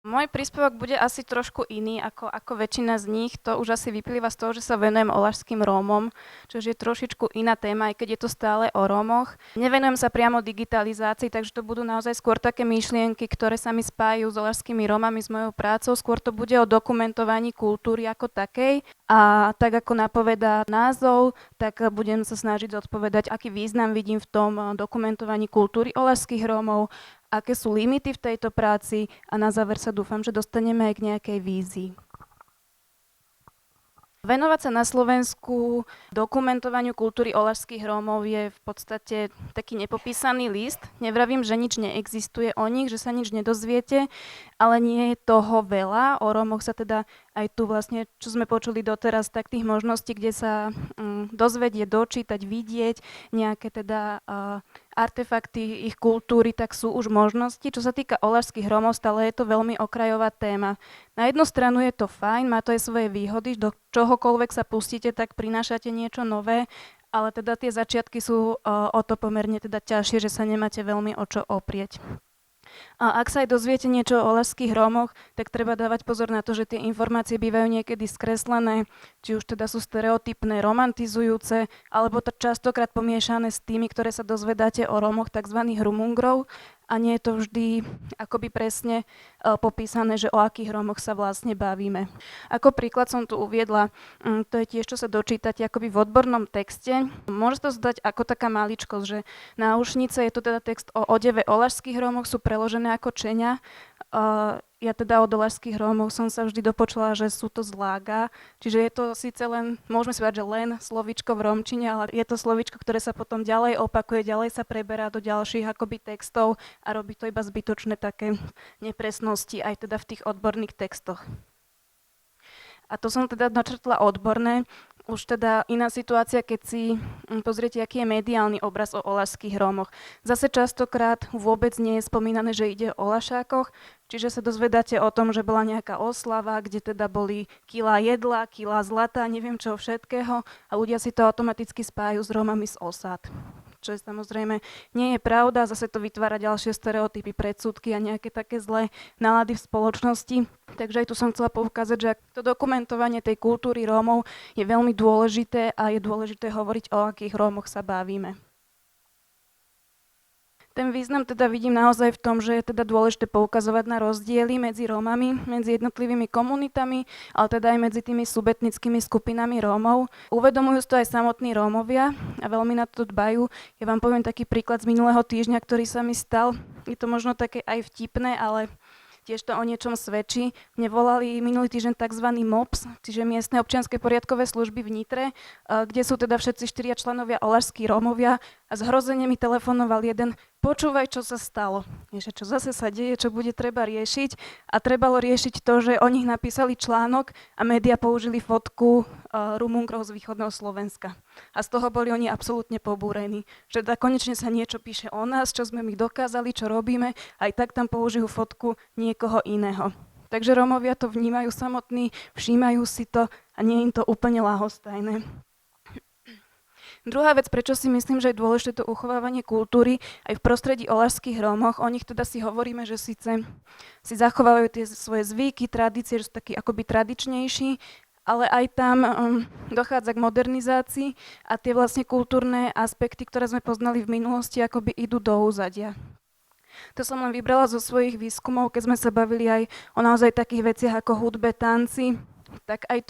Môj príspevok bude asi trošku iný ako väčšina z nich. To už asi vyplýva z toho, že sa venujem oľašským Rómom, čo je trošičku iná téma, aj keď je to stále o Rómoch. Nevenujem sa priamo digitalizácii, takže to budú naozaj skôr také myšlienky, ktoré sa mi spájajú s oľašskými Rómami, s mojou prácou. Skôr to bude o dokumentovaní kultúry ako takej. A tak ako napovedá názov, tak budem sa snažiť zodpovedať, aký význam vidím v tom dokumentovaní kultúry oľašských Rómov, aké sú limity v tejto práci a na záver sa dúfam, že dostaneme aj k nejakej vízii. Venovať sa na Slovensku dokumentovaniu kultúry oľašských Rómov je v podstate taký nepopísaný list. Nevravím, že nič neexistuje o nich, že sa nič nedozviete, ale nie je toho veľa. O Rómoch sa teda aj tu vlastne, čo sme počuli doteraz, tak tých možností, kde sa dozvedieť, dočítať, vidieť nejaké teda artefakty ich kultúry, tak sú už možnosti. Čo sa týka oľašských Rómov, stále je to veľmi okrajová téma. Na jednu stranu je to fajn, má to aj svoje výhody, do čohokoľvek sa pustíte, tak prinášate niečo nové, ale teda tie začiatky sú o to pomerne teda ťažšie, že sa nemáte veľmi o čo oprieť. A ak sa aj dozviete niečo o oľašských Rómoch, tak treba dávať pozor na to, že tie informácie bývajú niekedy skreslené, či už teda sú stereotypné, romantizujúce, alebo to častokrát pomiešané s tými, ktoré sa dozvedáte o Rómoch, tzv. Rumungrov, a nie je to vždy akoby presne popísané, že o akých Rómoch sa vlastne bavíme. Ako príklad som tu uviedla, to je tiež, čo sa dočítate akoby v odbornom texte. Môže to zdať ako taká maličkosť, že náušnice, je to teda text o odeve oľašských Rómoch, sú preložené ako čeňa. Ja teda od oľašských Rómov som sa vždy dopočula, že sú to zlága, čiže je to síce len, môžeme si povedať, že len slovíčko v rómčine, ale je to slovíčko, ktoré sa potom ďalej opakuje, ďalej sa preberá do ďalších akoby textov a robí to iba zbytočné také nepresnosti aj teda v tých odborných textoch. A to som teda načrtla odborné. Už teda iná situácia, keď si pozriete, aký je mediálny obraz o oľašských Rómoch. Zase častokrát vôbec nie je spomínané, že ide o oľašákoch, čiže sa dozvedáte o tom, že bola nejaká oslava, kde teda boli kilá jedla, kilá zlata, neviem čo všetkého a ľudia si to automaticky spájajú s Rómami z osád. Čo je samozrejme nie je pravda, zase to vytvára ďalšie stereotypy, predsudky a nejaké také zlé nálady v spoločnosti. Takže aj tu som chcela poukázať, že to dokumentovanie tej kultúry Rómov je veľmi dôležité a je dôležité hovoriť, o akých Rómoch sa bavíme. Ten význam teda vidím naozaj v tom, že je teda dôležité poukazovať na rozdiely medzi Rómami, medzi jednotlivými komunitami, ale teda aj medzi tými subetnickými skupinami Rómov. Uvedomujú si to aj samotní Rómovia a veľmi na to dbajú. Ja vám poviem taký príklad z minulého týždňa, ktorý sa mi stal. Je to možno také aj vtipné, ale tiež to o niečom svedčí. Mne volali minulý týždeň tzv. MOPS, čiže miestne občianske poriadkové služby v Nitre, kde sú teda všetci 4 členovia oľašskí Rómovia a zhrozene mi telefonoval jeden: počúvaj, čo sa stalo. Ježe, čo zase sa deje, čo bude treba riešiť. A trebalo riešiť to, že o nich napísali článok a médiá použili fotku Rumungrov z východného Slovenska. A z toho boli oni absolútne pobúrení. Že teda konečne sa niečo píše o nás, čo sme my dokázali, čo robíme, aj tak tam použijú fotku niekoho iného. Takže Rómovia to vnímajú samotní, všímajú si to a nie je im to úplne ľahostajné. Druhá vec, prečo si myslím, že je dôležité to uchovávanie kultúry aj v prostredí oľašských Rómoch, o nich teda si hovoríme, že síce si zachovávajú tie svoje zvyky, tradície, že sú takí akoby tradičnejší, ale aj tam dochádza k modernizácii a tie vlastne kultúrne aspekty, ktoré sme poznali v minulosti, akoby idú do úzadia. To som len vybrala zo svojich výskumov, keď sme sa bavili aj o naozaj takých veciach ako hudbe, tanci, tak aj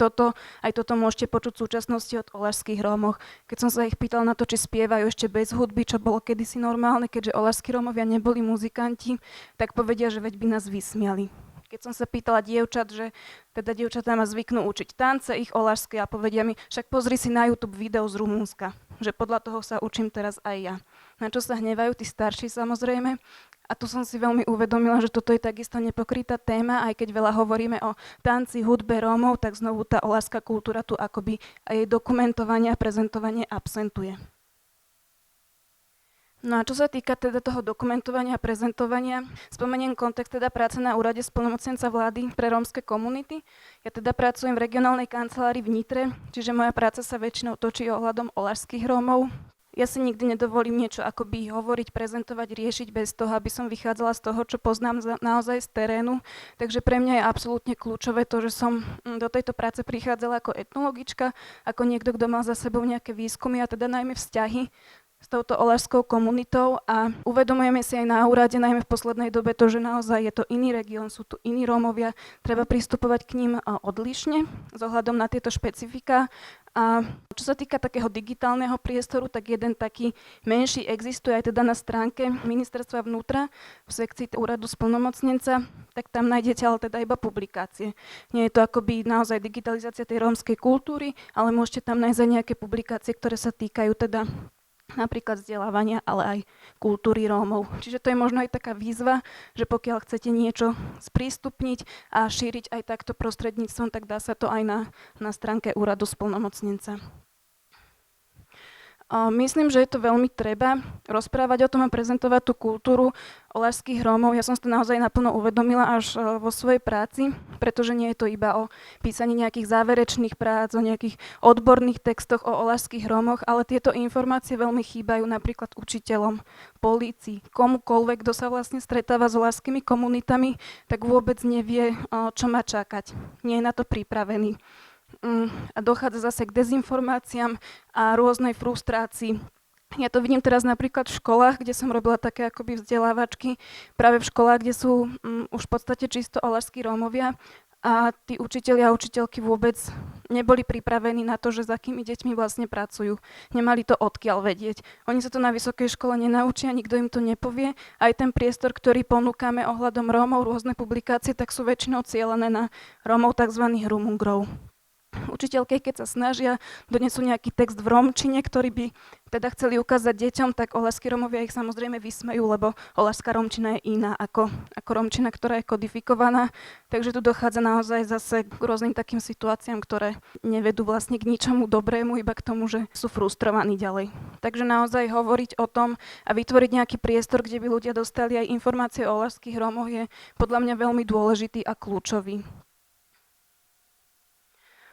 toto môžete počuť v súčasnosti od oľašských Rómoch. Keď som sa ich pýtala na to, či spievajú ešte bez hudby, čo bolo kedysi normálne, keďže oľašskí Rómovia neboli muzikanti, tak povedia, že veď by nás vysmiali. Keď som sa pýtala dievčat, že teda dievčatá ma zvyknú učiť tance ich oľašské a povedia mi, však pozri si na YouTube video z Rumunska, že podľa toho sa učím teraz aj ja. Na čo sa hnevajú tí starší samozrejme. A tu som si veľmi uvedomila, že toto je takisto nepokrytá téma, aj keď veľa hovoríme o tanci, hudbe Rómov, tak znovu tá oľašská kultúra tu akoby aj jej dokumentovanie a prezentovanie absentuje. No a čo sa týka teda toho dokumentovania a prezentovania, spomeniem kontext teda práce na úrade splnomocnenca vlády pre rómske komunity. Ja teda pracujem v regionálnej kancelárii v Nitre, čiže moja práca sa väčšinou točí ohľadom oľašských Rómov. Ja si nikdy nedovolím niečo akoby hovoriť, prezentovať, riešiť bez toho, aby som vychádzala z toho, čo poznám naozaj z terénu. Takže pre mňa je absolútne kľúčové to, že som do tejto práce prichádzala ako etnologička, ako niekto, kto mal za sebou nejaké výskumy a teda najmä vzťahy s touto oľašskou komunitou a uvedomujeme si aj na úrade, najmä v poslednej dobe to, že naozaj je to iný región, sú tu iní Rómovia, treba pristupovať k ním odlišne s ohľadom na tieto špecifika. A čo sa týka takého digitálneho priestoru, tak jeden taký menší existuje aj teda na stránke Ministerstva vnútra v sekcii úradu splnomocnenca, tak tam nájdete ale teda iba publikácie. Nie je to akoby naozaj digitalizácia tej rómskej kultúry, ale môžete tam nájsť aj nejaké publikácie, ktoré sa týkajú teda napríklad vzdelávania, ale aj kultúry Rómov. Čiže to je možno aj taká výzva, že pokiaľ chcete niečo sprístupniť a šíriť aj takto prostredníctvom, tak dá sa to aj na stránke úradu splnomocnenca. Myslím, že je to veľmi treba rozprávať o tom a prezentovať tú kultúru oľašských Rómov. Ja som si to naozaj naplno uvedomila až vo svojej práci, pretože nie je to iba o písaní nejakých záverečných prác, o nejakých odborných textoch o oľašských Rómoch, ale tieto informácie veľmi chýbajú napríklad učiteľom, polícii, komukoľvek, kto sa vlastne stretáva s oľašskými komunitami, tak vôbec nevie, čo má čakať. Nie je na to pripravený. A dochádza zase k dezinformáciám a rôznej frustrácii. Ja to vidím teraz napríklad v školách, kde som robila také akoby vzdelávačky, práve v školách, kde sú už v podstate čisto oľašskí Rómovia a tí učitelia a učiteľky vôbec neboli pripravení na to, že s akými deťmi vlastne pracujú. Nemali to odkiaľ vedieť. Oni sa to na vysokej škole nenaučia, nikto im to nepovie. Aj ten priestor, ktorý ponúkame ohľadom Rómov, rôzne publikácie, tak sú väčšinou cielené na Rómov tzv. Rumungrov. Učiteľky, keď sa snažia, donesú nejaký text v rómčine, ktorý by teda chceli ukázať deťom, tak oľašskí Rómovia ich samozrejme vysmejú, lebo oľašská rómčina je iná ako rómčina, ktorá je kodifikovaná. Takže tu dochádza naozaj zase k rôznym takým situáciám, ktoré nevedú vlastne k ničomu dobrému, iba k tomu, že sú frustrovaní ďalej. Takže naozaj hovoriť o tom a vytvoriť nejaký priestor, kde by ľudia dostali aj informácie o oľašských Rómoch je podľa mňa veľmi dôležitý a kľúčový.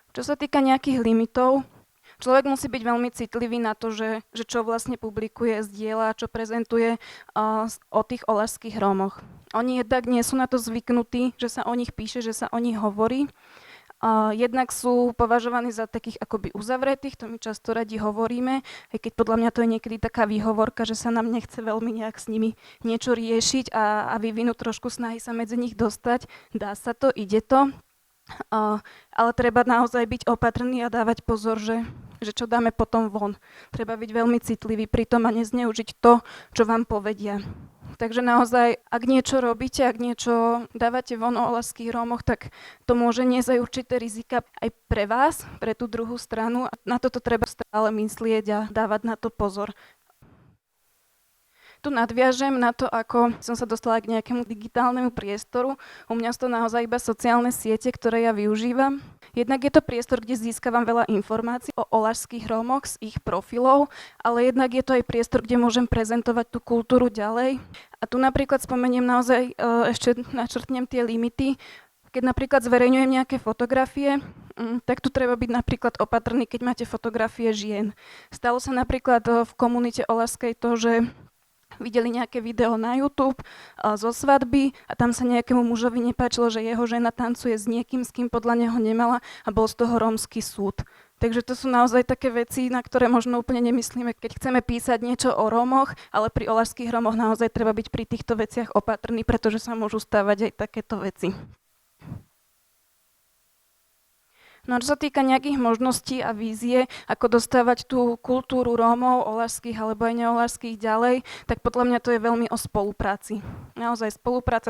Čo sa týka nejakých limitov, človek musí byť veľmi citlivý na to, že čo vlastne publikuje, zdieľa, čo prezentuje o tých oľašských Rómoch. Oni jednak nie sú na to zvyknutí, že sa o nich píše, že sa o nich hovorí. Jednak sú považovaní za takých akoby uzavretých, to my často radi hovoríme, aj keď podľa mňa to je niekedy taká výhovorka, že sa nám nechce veľmi nejak s nimi niečo riešiť a vyvinúť trošku snahy sa medzi nich dostať. Dá sa to, ide to. Ale treba naozaj byť opatrný a dávať pozor, že čo dáme potom von. Treba byť veľmi citlivý pri tom a nezneužiť to, čo vám povedia. Takže naozaj, ak niečo robíte, ak niečo dávate von o oľašských Rómoch, tak to môže niesť aj určité rizika aj pre vás, pre tú druhú stranu. A na toto treba stále myslieť a dávať na to pozor. Tu nadviažem na to, ako som sa dostala k nejakému digitálnemu priestoru. U mňa sú to naozaj iba sociálne siete, ktoré ja využívam. Jednak je to priestor, kde získavam veľa informácií o oľašských Rómoch z ich profilov, ale jednak je to aj priestor, kde môžem prezentovať tú kultúru ďalej. A tu napríklad spomeniem naozaj, ešte načrtnem tie limity. Keď napríklad zverejňujem nejaké fotografie, tak tu treba byť napríklad opatrný, keď máte fotografie žien. Stalo sa napríklad v komunite oľašskej to, že videli nejaké video na YouTube zo svadby a tam sa nejakému mužovi nepáčilo, že jeho žena tancuje s niekým, s kým podľa neho nemala a bol z toho rómsky súd. Takže to sú naozaj také veci, na ktoré možno úplne nemyslíme, keď chceme písať niečo o Rómoch, ale pri oľašských Rómoch naozaj treba byť pri týchto veciach opatrný, pretože sa môžu stávať aj takéto veci. No a čo sa týka nejakých možností a vízie, ako dostávať tú kultúru Rómov, oľašských alebo aj neoľašských ďalej, tak podľa mňa to je veľmi o spolupráci. Naozaj spolupráca,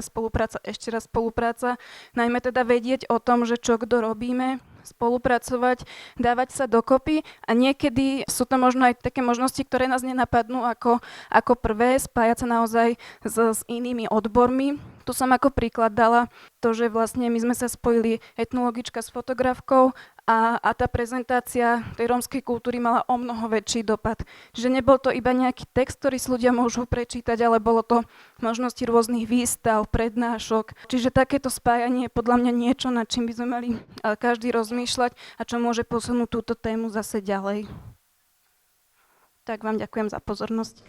ešte raz spolupráca. Najmä teda vedieť o tom, že čo kto robíme, spolupracovať, dávať sa dokopy a niekedy sú to možno aj také možnosti, ktoré nás nenapadnú ako prvé, spájať sa naozaj s inými odbormi. Tu som ako príklad dala to, že vlastne my sme sa spojili etnologička s fotografkou a tá prezentácia tej rómskej kultúry mala o mnoho väčší dopad. Že nebol to iba nejaký text, ktorý si ľudia môžu prečítať, ale bolo to možnosti rôznych výstav, prednášok. Čiže takéto spájanie je podľa mňa niečo, nad čím by sme mali každý rozmýšľať a čo môže posunúť túto tému zase ďalej. Tak vám ďakujem za pozornosť.